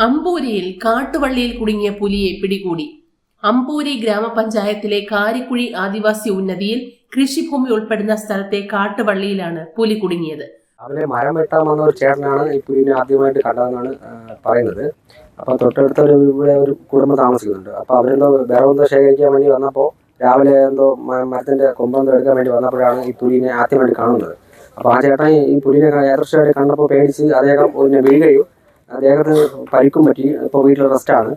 അമ്പൂരിയിൽ കാട്ടുവള്ളിയിൽ കുടുങ്ങിയ പുലിയെ പിടികൂടി. അമ്പൂരി ഗ്രാമപഞ്ചായത്തിലെ കാരിക്കുഴി ആദിവാസി ഉന്നതിയിൽ കൃഷിഭൂമി ഉൾപ്പെടുന്ന സ്ഥലത്തെ കാട്ടുവള്ളിയിലാണ് പുലി കുടുങ്ങിയത്. അവരെ മരം വെട്ടാൻ വന്ന ഒരു ചേട്ടനാണ് ഈ പുലിനെ ആദ്യമായിട്ട് കണ്ടതെന്നാണ് പറയുന്നത്. അപ്പം തൊട്ടടുത്ത ഇവിടെ ഒരു കുടുംബം താമസിക്കുന്നുണ്ട്. അപ്പോൾ അവരെന്തോ വിറവെന്തോ ശേഖരിക്കാൻ വേണ്ടി വന്നപ്പോൾ രാവിലെ എന്തോ മരത്തിന്റെ കൊമ്പെന്തോ എടുക്കാൻ വേണ്ടി വന്നപ്പോഴാണ് ഈ പുലിനെ ആദ്യമായിട്ട് കാണുന്നത്. അപ്പോൾ ആ ചേട്ടൻ ഈ പുലിനെ ഏകദേശമായിട്ട് കണ്ടപ്പോൾ പേടിച്ച് അദ്ദേഹം പിന്നെ വീഴുകയും അദ്ദേഹത്തിന് പരിക്കും പറ്റി. ഇപ്പോൾ വീട്ടിൽ റെസ്റ്റാണ്.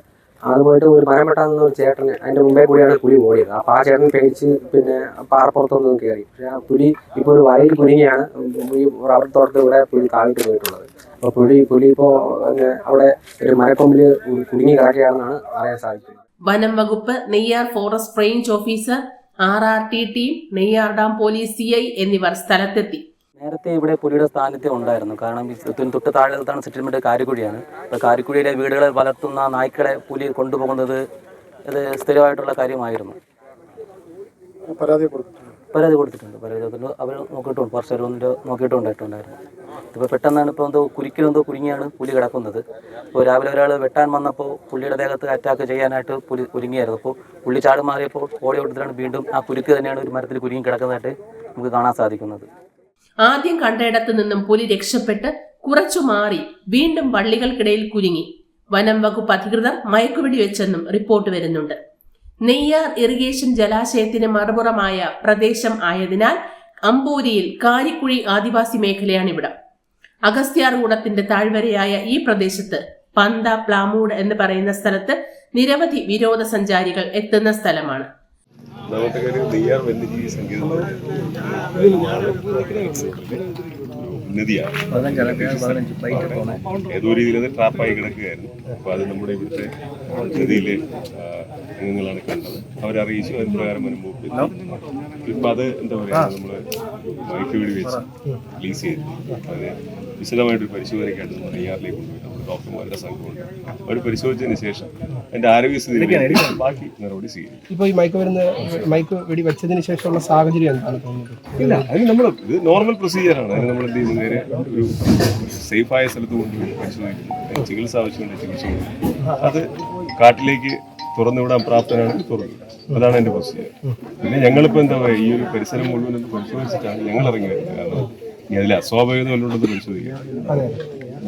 അത് പോയിട്ട് ഒരു മരം വെട്ടാൻ നിന്ന ഒരു ചേട്ടന് അതിൻ്റെ മുമ്പേ കൂടിയാണ് പുലി ഓടിയത്. അപ്പോൾ ആ ചേട്ടൻ പേടിച്ച് പിന്നെ പാറപ്പുറത്തൊന്നും കയറി. പക്ഷേ ആ പുലി ഇപ്പോൾ ഒരു വയലിൽ കുരുങ്ങിയാണ് ഈ റബ്ബർ തോട്ടത്തിലൂടെ പുലി താഴ്ത്തു പോയിട്ടുള്ളത്. അപ്പോൾ പുലി ഇപ്പോൾ അവിടെ ഒരു മരക്കൊമ്പിൽ കുടുങ്ങി കിടക്കുകയാണെന്നാണ് അറിയാൻ സാധിക്കുന്നത്. വനം വകുപ്പ്, Neyyar forest range officer, RRT team, Neyyar dam police CI എന്നിവർ സ്ഥലത്തെത്തി. നേരത്തെ ഇവിടെ പുലിയുടെ സാന്നിധ്യം ഉണ്ടായിരുന്നു. കാരണം തൊട്ട് താഴത്താണ് സെറ്റിൽമെന്റ് കാരിക്കുഴിയാണ്. അപ്പോൾ കാരിക്കുഴിയിലെ വീടുകളിൽ വളർത്തുന്ന നായ്ക്കളെ പുലി കൊണ്ടുപോകുന്നത് ഇത് സ്ഥിരമായിട്ടുള്ള കാര്യമായിരുന്നു. പരാതി കൊടുത്തിട്ടുണ്ട്. അവർ നോക്കിയിട്ടുണ്ട്, ഫോറസ്റ്റ് നോക്കിയിട്ടുണ്ടായിട്ടുണ്ടായിരുന്നു. ഇപ്പോൾ പെട്ടെന്നാണ് ഇപ്പോൾ കുരിക്കിലെന്തോ കുരുങ്ങിയാണ് പുലി കിടക്കുന്നത്. ഇപ്പോൾ രാവിലെ ഒരാൾ വെട്ടാൻ വന്നപ്പോൾ പുള്ളിയുടെ ദേഹത്ത് അറ്റാക്ക് ചെയ്യാനായിട്ട് പുലി കുരുങ്ങിയായിരുന്നു. അപ്പോൾ പുള്ളി ചാട് മാറിയപ്പോൾ ഓടി ഓട്ടത്തിലാണ് വീണ്ടും ആ കുരുക്ക് തന്നെയാണ് ഒരു മരത്തിൽ കുരുങ്ങി കിടക്കുന്നതായിട്ട് നമുക്ക് കാണാൻ സാധിക്കുന്നത്. ആദ്യം കണ്ടയിടത്തു നിന്നും പുലി രക്ഷപ്പെട്ട് കുറച്ചു മാറി വീണ്ടും വള്ളികൾക്കിടയിൽ കുരുങ്ങി. വനം വകുപ്പ് അധികൃതർ മയക്കുവെടി വെച്ചെന്നും റിപ്പോർട്ട് വരുന്നുണ്ട്. നെയ്യാർ ഇറിഗേഷൻ ജലാശയത്തിന് മറുപുറമായ പ്രദേശം ആയതിനാൽ അമ്പൂരിയിൽ കാരിക്കുഴി ആദിവാസി മേഖലയാണിവിടം. അഗസ്ത്യാർകൂടത്തിന്റെ താഴ്വരയായ ഈ പ്രദേശത്ത് പന്ത പ്ലാമൂട് എന്ന് പറയുന്ന സ്ഥലത്ത് നിരവധി വിനോദസഞ്ചാരികൾ എത്തുന്ന സ്ഥലമാണ്. നെയ്യാർ വന്യജീവി സങ്കേതം നദിയാണ്. ഏതോ രീതിയിൽ അത് ട്രാപ്പായി കിടക്കുകയായിരുന്നു. അപ്പോൾ അത് നമ്മുടെ ഇവിടുത്തെ നദിയിലെ അംഗങ്ങളാണ് കണ്ടത്. അവരറിയിച്ചു, അതിന് പ്രകാരം അനുഭവപ്പെട്ടു. ഇപ്പം അത് എന്താ പറയുക, നമ്മൾ മയക്കുവെടി വെച്ച് റിലീസ് ചെയ്തു. അതിന് വിശദമായിട്ടൊരു പരിശോധനയ്ക്കായിട്ട് നമ്മൾ നെയ്യാറിലേക്ക് കൊണ്ടുപോയി. നമ്മൾ ഡോക്ടർമാരുടെ സംഘമുണ്ട്. അവർ പരിശോധിച്ചതിന് ശേഷം അതിന്റെ ആരോഗ്യസ്ഥിതി ബാക്കി നടപടി സ്വീകരിക്കും. ഇപ്പോൾ ഈ മയക്കുവെടി വെച്ചതിന് ശേഷമുള്ള സാഹചര്യം എന്താണ് തോന്നുന്നത്? ഇല്ല, അതിന് നമ്മൾ ഇത് നോർമൽ പ്രൊസീജിയറാണ്. അതിന് നമ്മൾ എന്ത് ചെയ്യുന്നത്, നേരെ ഒരു സേഫായ സ്ഥലത്ത് കൊണ്ടുപോയി പരിശോധിക്കുന്നു. ചികിത്സ ആവശ്യമുണ്ട്, ചികിത്സ കൊടുക്കും. അത് കാട്ടിലേക്ക് തുറന്നുവിടാൻ പ്രാപ്തനാണ് തുറന്നു. അതാണ് എൻ്റെ പ്രൊസീജിയർ. പിന്നെ ഞങ്ങളിപ്പോൾ എന്താ പറയുക, ഈ ഒരു പരിസരം മുഴുവൻ പരിശോധിച്ചിട്ടാണ് ഞങ്ങൾ ഇറങ്ങി വരുന്നത്. കാരണം ഇനി അതിൽ അസ്വാഭാവികത വല്ലതുണ്ടെന്ന് പരിശോധിക്കാം.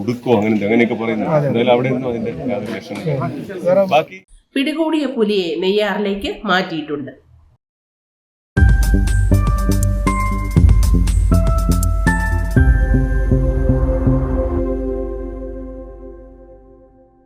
ഉടുക്കോ അങ്ങനെയൊക്കെ പറയുന്നത്. എന്തായാലും അവിടെ നിന്നും അതിന്റെ യാതൊരു ലക്ഷണം. ബാക്കി പിടികൂടിയ പുലിയെ നെയ്യാറിലേക്ക് മാറ്റിയിട്ടുണ്ട്.